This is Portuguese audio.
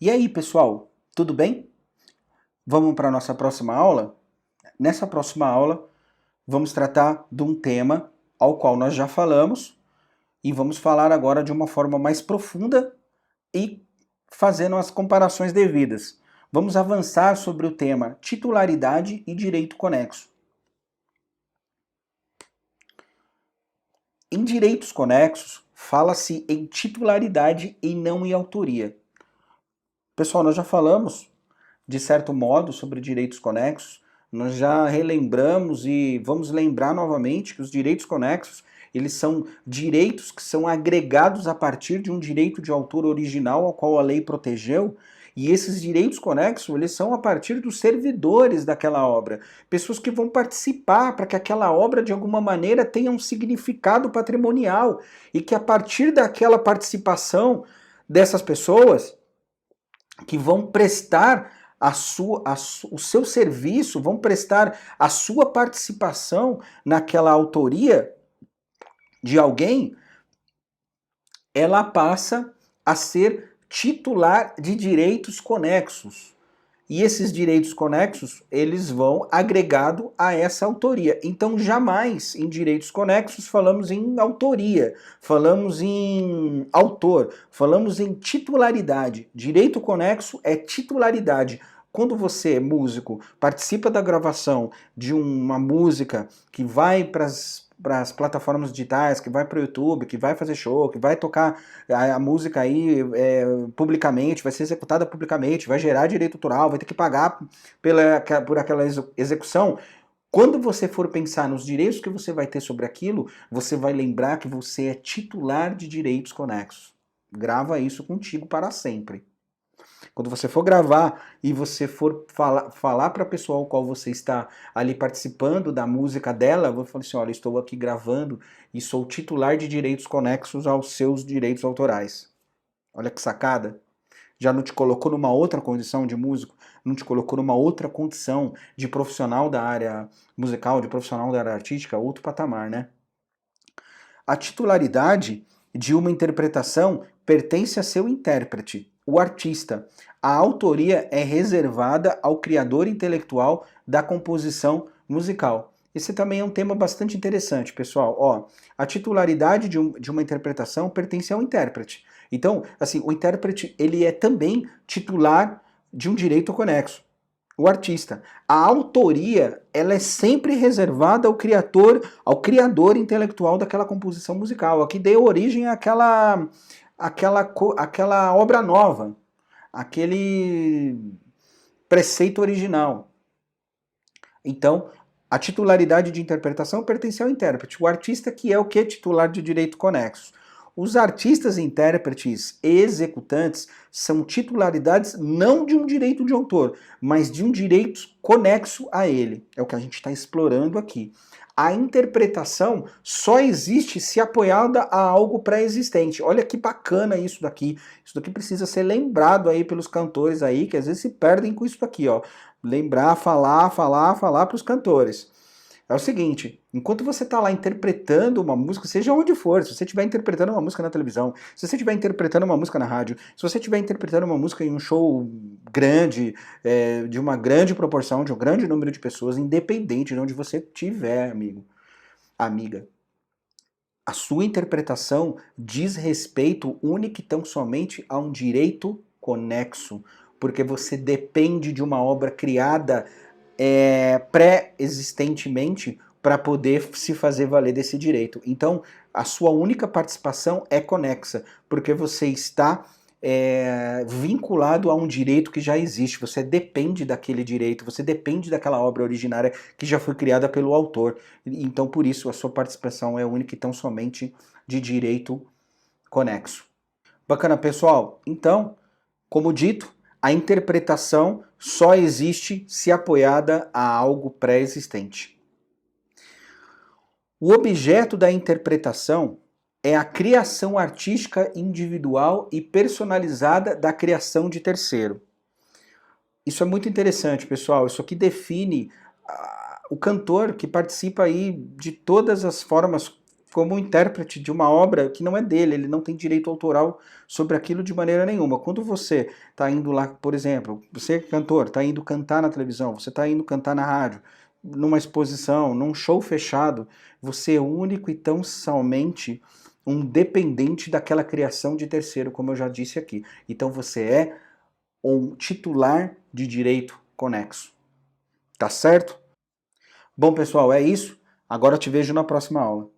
E aí, pessoal, tudo bem? Vamos para a nossa próxima aula? Nessa próxima aula, vamos tratar de um tema ao qual nós já falamos e vamos falar agora de uma forma mais profunda e fazendo as comparações devidas. Vamos avançar sobre o tema titularidade e direito conexo. Em direitos conexos, fala-se em titularidade e não em autoria. Pessoal, nós já falamos de certo modo, sobre direitos conexos, nós já relembramos e vamos lembrar novamente que os direitos conexos, eles são direitos que são agregados a partir de um direito de autor original ao qual a lei protegeu, e esses direitos conexos, eles são a partir dos servidores daquela obra, pessoas que vão participar para que aquela obra de alguma maneira tenha um significado patrimonial e que a partir daquela participação dessas pessoas que vão prestar o seu serviço, vão prestar a sua participação naquela autoria de alguém, ela passa a ser titular de direitos conexos. E esses direitos conexos, eles vão agregado a essa autoria. Então, jamais em direitos conexos falamos em autoria, falamos em autor, falamos em titularidade. Direito conexo é titularidade. Quando você, músico, participa da gravação de uma música que vai para as plataformas digitais, que vai para o YouTube, que vai fazer show, que vai tocar a música aí publicamente, vai ser executada publicamente, vai gerar direito autoral, vai ter que pagar por aquela execução. Quando você for pensar nos direitos que você vai ter sobre aquilo, você vai lembrar que você é titular de direitos conexos. Grava isso contigo para sempre. Quando você for gravar e você for falar para a pessoa ao qual você está ali participando da música dela, vou falar assim, olha, estou aqui gravando e sou titular de direitos conexos aos seus direitos autorais. Olha que sacada. Já não te colocou numa outra condição de músico, não te colocou numa outra condição de profissional da área musical, de profissional da área artística, outro patamar, né? A titularidade de uma interpretação pertence a seu intérprete, o artista. A autoria é reservada ao criador intelectual da composição musical. Esse também é um tema bastante interessante, pessoal. Ó, a titularidade de uma interpretação pertence ao intérprete. Então, assim, o intérprete ele é também titular de um direito conexo. O artista. A autoria, ela é sempre reservada ao criador intelectual daquela composição musical, a que deu origem àquela obra nova, aquele preceito original. Então, a titularidade de interpretação pertence ao intérprete. O artista que é o que? Titular de direito conexo. Os artistas, intérpretes e executantes são titularidades não de um direito de autor, mas de um direito conexo a ele. É o que a gente está explorando aqui. A interpretação só existe se apoiada a algo pré-existente. Olha que bacana isso daqui. Isso daqui precisa ser lembrado aí pelos cantores aí, que às vezes se perdem com isso daqui, ó. Lembrar, falar para os cantores. É o seguinte, enquanto você está lá interpretando uma música, seja onde for, se você estiver interpretando uma música na televisão, se você estiver interpretando uma música na rádio, se você estiver interpretando uma música em um show grande, de uma grande proporção, de um grande número de pessoas, independente de onde você estiver, amigo, amiga, a sua interpretação diz respeito única e tão somente a um direito conexo, porque você depende de uma obra criada pré-existentemente para poder se fazer valer desse direito. Então, a sua única participação é conexa, porque você está vinculado a um direito que já existe, você depende daquele direito, você depende daquela obra originária que já foi criada pelo autor. Então, por isso, a sua participação é única e tão somente de direito conexo. Bacana, pessoal? Então, como dito, a interpretação só existe se apoiada a algo pré-existente. O objeto da interpretação é a criação artística individual e personalizada da criação de terceiro. Isso é muito interessante, pessoal. Isso aqui define o cantor que participa aí de todas as formas como intérprete de uma obra que não é dele, ele não tem direito autoral sobre aquilo de maneira nenhuma. Quando você está indo lá, por exemplo, você é cantor, está indo cantar na televisão, você está indo cantar na rádio, numa exposição, num show fechado, você é único e tão somente um dependente daquela criação de terceiro, como eu já disse aqui. Então você é um titular de direito conexo. Tá certo? Bom, pessoal, é isso. Agora eu te vejo na próxima aula.